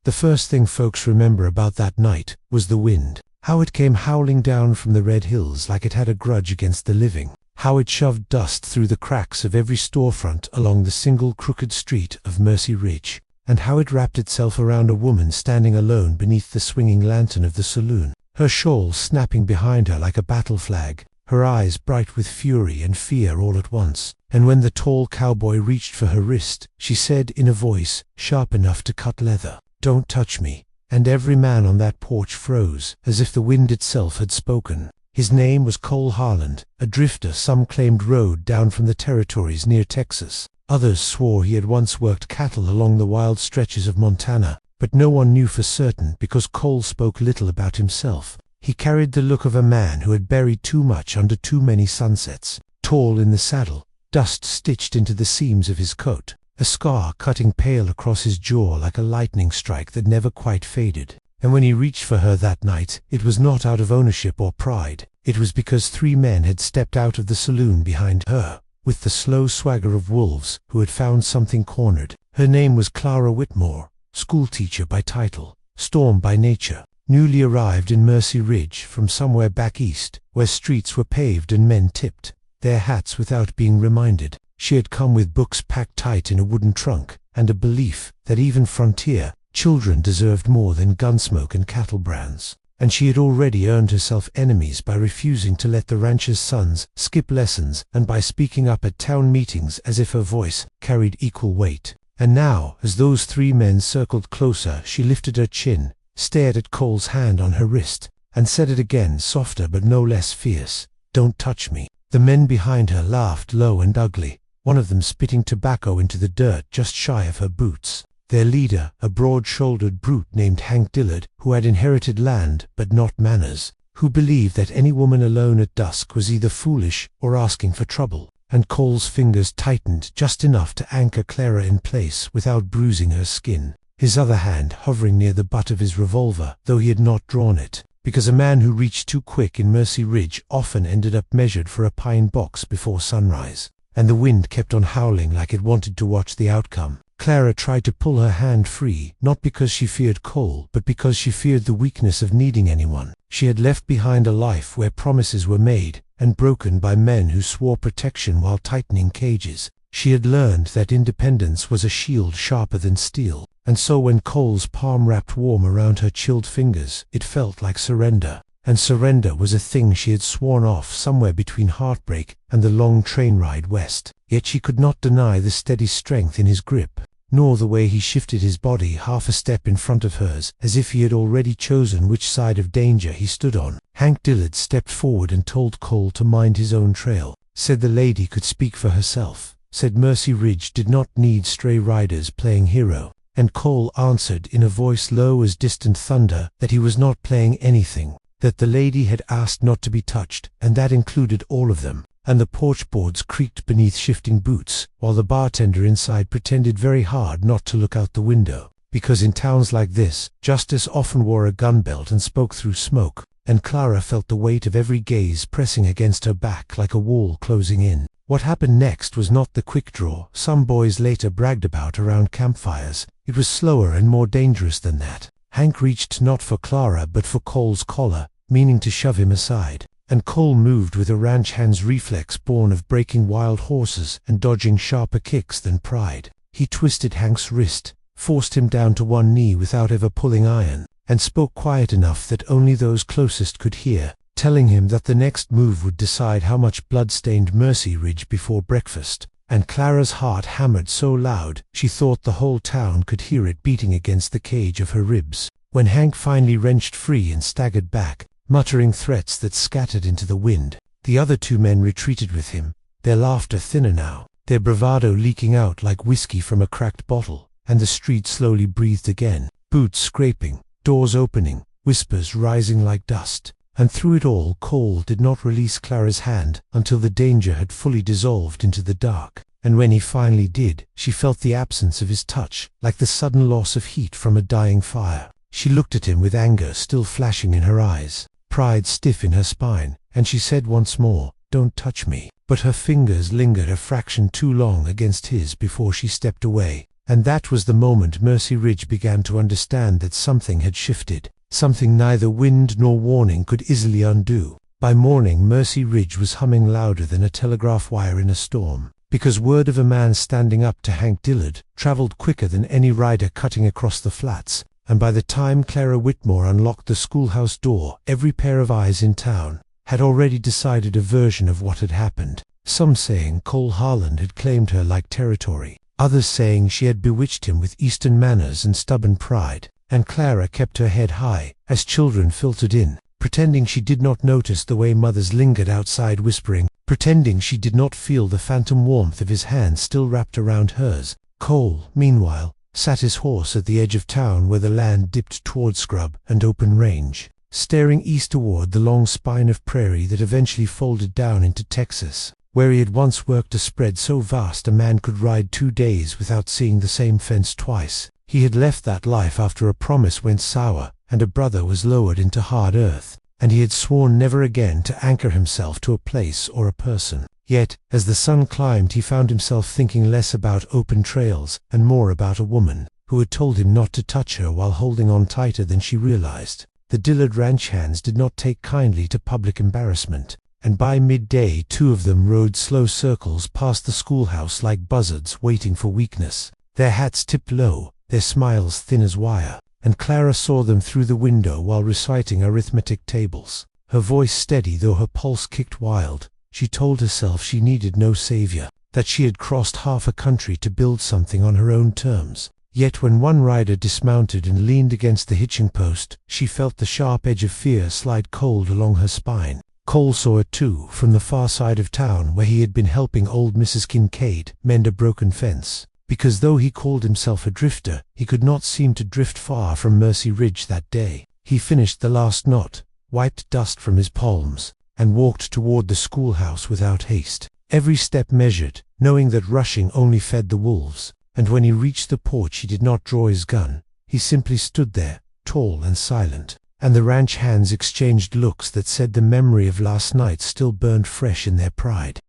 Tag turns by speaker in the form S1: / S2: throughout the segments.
S1: The first thing folks remember about that night was the wind. How it came howling down from the red hills like it had a grudge against the living. How it shoved dust through the cracks of every storefront along the single crooked street of Mercy Ridge. And how it wrapped itself around a woman standing alone beneath the swinging lantern of the saloon, her shawl snapping behind her like a battle flag, her eyes bright with fury and fear all at once. And when the tall cowboy reached for her wrist, she said in a voice sharp enough to cut leather, "Don't touch me." And every man on that porch froze, as if the wind itself had spoken. His name was Cole Harland, a drifter some claimed rode down from the territories near Texas. Others swore he had once worked cattle along the wild stretches of Montana, but no one knew for certain because Cole spoke little about himself. He carried the look of a man who had buried too much under too many sunsets. Tall in the saddle, dust stitched into the seams of his coat, a scar cutting pale across his jaw like a lightning strike that never quite faded. And when he reached for her that night, it was not out of ownership or pride. It was because 3 men had stepped out of the saloon behind her, with the slow swagger of wolves who had found something cornered. Her name was Clara Whitmore, schoolteacher by title, storm by nature, newly arrived in Mercy Ridge from somewhere back east, where streets were paved and men tipped their hats without being reminded. She had come with books packed tight in a wooden trunk, and a belief that even frontier children deserved more than gunsmoke and cattle brands. And she had already earned herself enemies by refusing to let the ranchers' sons skip lessons and by speaking up at town meetings as if her voice carried equal weight. And now, as those 3 men circled closer, she lifted her chin, stared at Cole's hand on her wrist, and said it again, softer but no less fierce, "Don't touch me." The men behind her laughed low and ugly, one of them spitting tobacco into the dirt just shy of her boots. Their leader, a broad-shouldered brute named Hank Dillard, who had inherited land but not manners, who believed that any woman alone at dusk was either foolish or asking for trouble. And Cole's fingers tightened just enough to anchor Clara in place without bruising her skin, his other hand hovering near the butt of his revolver, though he had not drawn it, because a man who reached too quick in Mercy Ridge often ended up measured for a pine box before sunrise. And the wind kept on howling like it wanted to watch the outcome. Clara tried to pull her hand free, not because she feared Cole, but because she feared the weakness of needing anyone. She had left behind a life where promises were made and broken by men who swore protection while tightening cages. She had learned that independence was a shield sharper than steel, and so when Cole's palm wrapped warm around her chilled fingers, it felt like surrender. And surrender was a thing she had sworn off somewhere between heartbreak and the long train ride west. Yet she could not deny the steady strength in his grip, nor the way he shifted his body half a step in front of hers, as if he had already chosen which side of danger he stood on. Hank Dillard stepped forward and told Cole to mind his own trail, said the lady could speak for herself, said Mercy Ridge did not need stray riders playing hero. And Cole answered in a voice low as distant thunder that he was not playing anything, that the lady had asked not to be touched, and that included all of them. And the porch boards creaked beneath shifting boots, while the bartender inside pretended very hard not to look out the window, because in towns like this, Justice often wore a gun belt and spoke through smoke, and Clara felt the weight of every gaze pressing against her back like a wall closing in. What happened next was not the quick draw some boys later bragged about around campfires. It was slower and more dangerous than that. Hank reached not for Clara but for Cole's collar, meaning to shove him aside. And Cole moved with a ranch hand's reflex born of breaking wild horses and dodging sharper kicks than pride. He twisted Hank's wrist, forced him down to one knee without ever pulling iron, and spoke quiet enough that only those closest could hear, telling him that the next move would decide how much blood-stained Mercy Ridge before breakfast. And Clara's heart hammered so loud she thought the whole town could hear it beating against the cage of her ribs. When Hank finally wrenched free and staggered back, muttering threats that scattered into the wind, the other 2 men retreated with him, their laughter thinner now, their bravado leaking out like whiskey from a cracked bottle, and the street slowly breathed again, boots scraping, doors opening, whispers rising like dust. And through it all Cole did not release Clara's hand until the danger had fully dissolved into the dark. And when he finally did, she felt the absence of his touch, like the sudden loss of heat from a dying fire. She looked at him with anger still flashing in her eyes, pride stiff in her spine, and she said once more, "Don't touch me." But her fingers lingered a fraction too long against his before she stepped away. And that was the moment Mercy Ridge began to understand that something had shifted, something neither wind nor warning could easily undo. By morning, Mercy Ridge was humming louder than a telegraph wire in a storm, because word of a man standing up to Hank Dillard traveled quicker than any rider cutting across the flats, and by the time Clara Whitmore unlocked the schoolhouse door, every pair of eyes in town had already decided a version of what had happened. Some saying Cole Harland had claimed her like territory, others saying she had bewitched him with Eastern manners and stubborn pride, and Clara kept her head high as children filtered in, pretending she did not notice the way mothers lingered outside whispering, pretending she did not feel the phantom warmth of his hand still wrapped around hers. Cole, meanwhile, sat his horse at the edge of town where the land dipped toward scrub and open range, staring east toward the long spine of prairie that eventually folded down into Texas, where he had once worked a spread so vast a man could ride 2 days without seeing the same fence twice. He had left that life after a promise went sour and a brother was lowered into hard earth, and he had sworn never again to anchor himself to a place or a person. Yet, as the sun climbed, he found himself thinking less about open trails and more about a woman who had told him not to touch her while holding on tighter than she realized. The Dillard ranch hands did not take kindly to public embarrassment, and by midday 2 of them rode slow circles past the schoolhouse like buzzards waiting for weakness, their hats tipped low, their smiles thin as wire, and Clara saw them through the window while reciting arithmetic tables. Her voice steady though her pulse kicked wild, she told herself she needed no savior, that she had crossed half a country to build something on her own terms. Yet when one rider dismounted and leaned against the hitching post, she felt the sharp edge of fear slide cold along her spine. Cole saw it too, from the far side of town where he had been helping old Mrs. Kincaid mend a broken fence, because though he called himself a drifter, he could not seem to drift far from Mercy Ridge that day. He finished the last knot, wiped dust from his palms, and walked toward the schoolhouse without haste, every step measured, knowing that rushing only fed the wolves. And when he reached the porch he did not draw his gun, he simply stood there, tall and silent, and the ranch hands exchanged looks that said the memory of last night still burned fresh in their pride.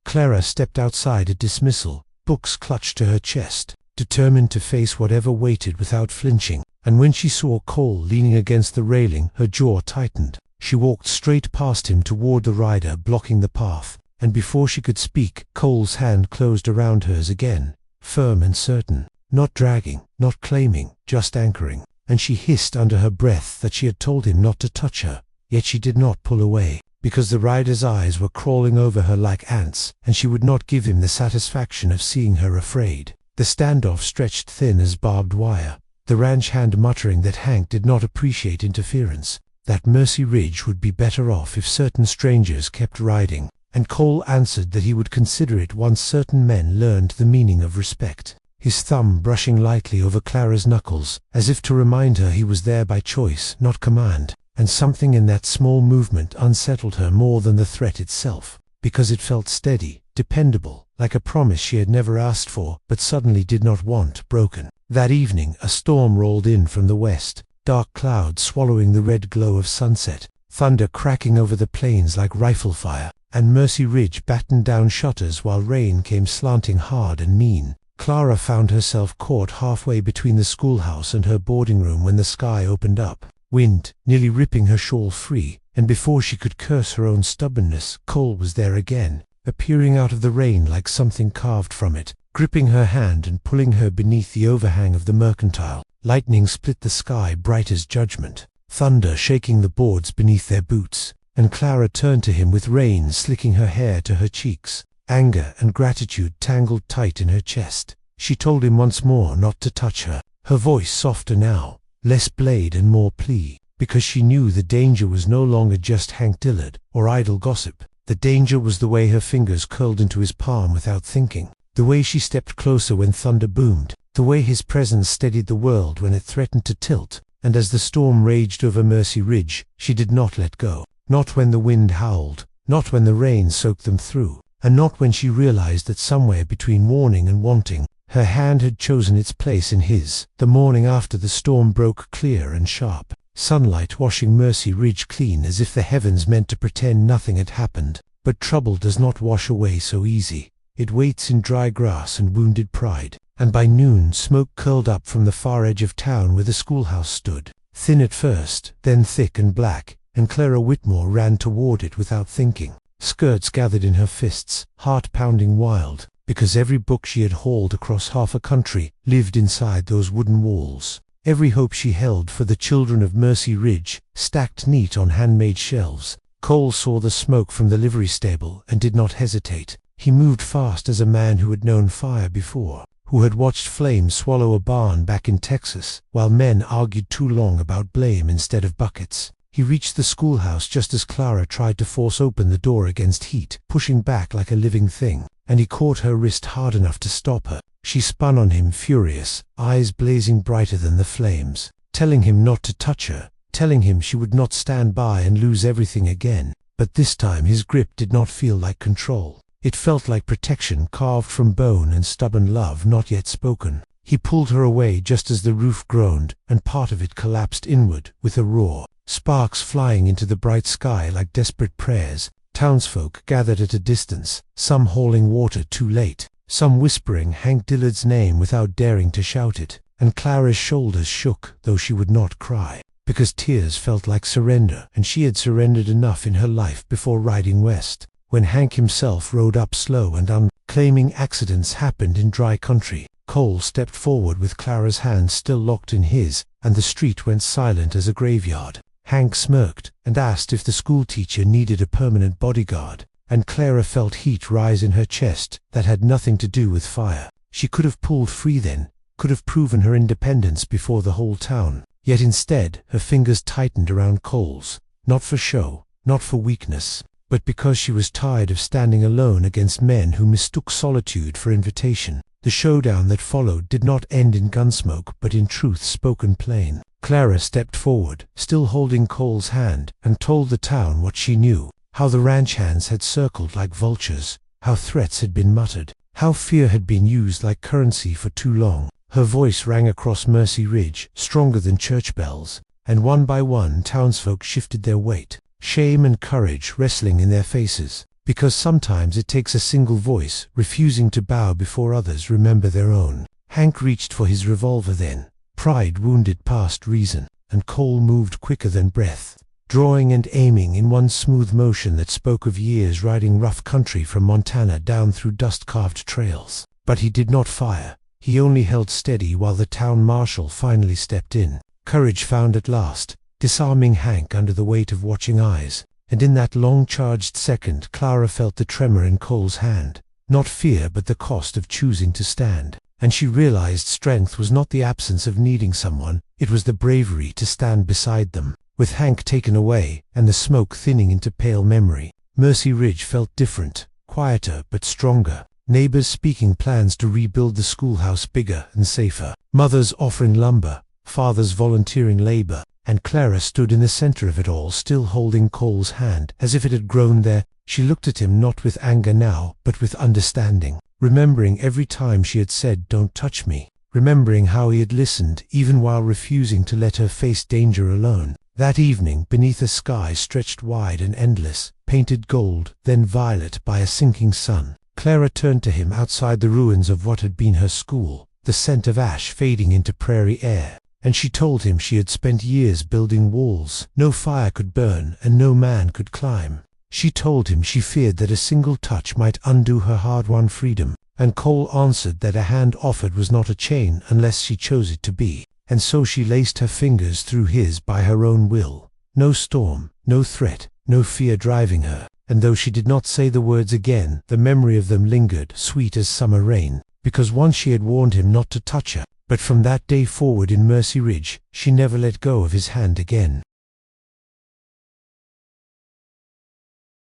S1: Clara stepped outside at dismissal, books clutched to her chest, determined to face whatever waited without flinching, and when she saw Cole leaning against the railing, her jaw tightened. She walked straight past him toward the rider blocking the path, and before she could speak, Cole's hand closed around hers again, firm and certain, not dragging, not claiming, just anchoring, and she hissed under her breath that she had told him not to touch her, yet she did not pull away, because the rider's eyes were crawling over her like ants, and she would not give him the satisfaction of seeing her afraid. The standoff stretched thin as barbed wire, the ranch hand muttering that Hank did not appreciate interference, that Mercy Ridge would be better off if certain strangers kept riding, and Cole answered that he would consider it once certain men learned the meaning of respect, his thumb brushing lightly over Clara's knuckles, as if to remind her he was there by choice, not command, and something in that small movement unsettled her more than the threat itself, because it felt steady, dependable, like a promise she had never asked for, but suddenly did not want broken. That evening a storm rolled in from the west, dark clouds swallowing the red glow of sunset, thunder cracking over the plains like rifle fire, and Mercy Ridge battened down shutters while rain came slanting hard and mean. Clara found herself caught halfway between the schoolhouse and her boarding room when the sky opened up, wind nearly ripping her shawl free, and before she could curse her own stubbornness, Cole was there again, appearing out of the rain like something carved from it, gripping her hand and pulling her beneath the overhang of the mercantile. Lightning split the sky bright as judgment, thunder shaking the boards beneath their boots, and Clara turned to him with rain slicking her hair to her cheeks, anger and gratitude tangled tight in her chest. She told him once more not to touch her, her voice softer now, less blade and more plea, because she knew the danger was no longer just Hank Dillard or idle gossip. The danger was the way her fingers curled into his palm without thinking, the way she stepped closer when thunder boomed, the way his presence steadied the world when it threatened to tilt. And as the storm raged over Mercy Ridge, she did not let go, not when the wind howled, not when the rain soaked them through, and not when she realized that somewhere between warning and wanting, her hand had chosen its place in his. The morning after the storm broke clear and sharp, sunlight washing Mercy Ridge clean as if the heavens meant to pretend nothing had happened. But trouble does not wash away so easy. It waits in dry grass and wounded pride, and by noon smoke curled up from the far edge of town where the schoolhouse stood. Thin at first, then thick and black, and Clara Whitmore ran toward it without thinking. Skirts gathered in her fists, heart pounding wild, because every book she had hauled across half a country lived inside those wooden walls. Every hope she held for the children of Mercy Ridge, stacked neat on handmade shelves. Cole saw the smoke from the livery stable and did not hesitate. He moved fast as a man who had known fire before, who had watched flames swallow a barn back in Texas, while men argued too long about blame instead of buckets. He reached the schoolhouse just as Clara tried to force open the door against heat, pushing back like a living thing, and he caught her wrist hard enough to stop her. She spun on him furious, eyes blazing brighter than the flames, telling him not to touch her, telling him she would not stand by and lose everything again. But this time his grip did not feel like control. It felt like protection carved from bone and stubborn love not yet spoken. He pulled her away just as the roof groaned, and part of it collapsed inward with a roar, sparks flying into the bright sky like desperate prayers. Townsfolk gathered at a distance, some hauling water too late, some whispering Hank Dillard's name without daring to shout it, and Clara's shoulders shook, though she would not cry, because tears felt like surrender, and she had surrendered enough in her life before riding west. When Hank himself rode up slow and claiming accidents happened in dry country, Cole stepped forward with Clara's hand still locked in his, and the street went silent as a graveyard. Hank smirked and asked if the schoolteacher needed a permanent bodyguard, and Clara felt heat rise in her chest that had nothing to do with fire. She could have pulled free then, could have proven her independence before the whole town. Yet instead, her fingers tightened around Cole's, not for show, not for weakness, but because she was tired of standing alone against men who mistook solitude for invitation. The showdown that followed did not end in gunsmoke, but in truth spoken plain. Clara stepped forward, still holding Cole's hand, and told the town what she knew. How the ranch hands had circled like vultures, how threats had been muttered, how fear had been used like currency for too long. Her voice rang across Mercy Ridge, stronger than church bells, and one by one townsfolk shifted their weight, shame and courage wrestling in their faces, because sometimes it takes a single voice, refusing to bow before others remember their own. Hank reached for his revolver then, pride wounded past reason, and Cole moved quicker than breath, drawing and aiming in one smooth motion that spoke of years riding rough country from Montana down through dust-carved trails. But he did not fire. He only held steady while the town marshal finally stepped in. Courage found at last, disarming Hank under the weight of watching eyes, and in that long-charged second Clara felt the tremor in Cole's hand. Not fear, but the cost of choosing to stand. And she realized strength was not the absence of needing someone, it was the bravery to stand beside them. With Hank taken away, and the smoke thinning into pale memory, Mercy Ridge felt different, quieter but stronger. Neighbors speaking plans to rebuild the schoolhouse bigger and safer. Mothers offering lumber, fathers volunteering labor, and Clara stood in the center of it all, still holding Cole's hand, as if it had grown there. She looked at him not with anger now, but with understanding, remembering every time she had said, "Don't touch me," remembering how he had listened, even while refusing to let her face danger alone. That evening, beneath a sky stretched wide and endless, painted gold, then violet by a sinking sun, Clara turned to him outside the ruins of what had been her school, the scent of ash fading into prairie air, and she told him she had spent years building walls no fire could burn and no man could climb. She told him she feared that a single touch might undo her hard-won freedom, and Cole answered that a hand offered was not a chain unless she chose it to be. And so she laced her fingers through his by her own will. No storm, no threat, no fear driving her, and though she did not say the words again, the memory of them lingered, sweet as summer rain, because once she had warned him not to touch her. But from that day forward in Mercy Ridge, she never let go of his hand again.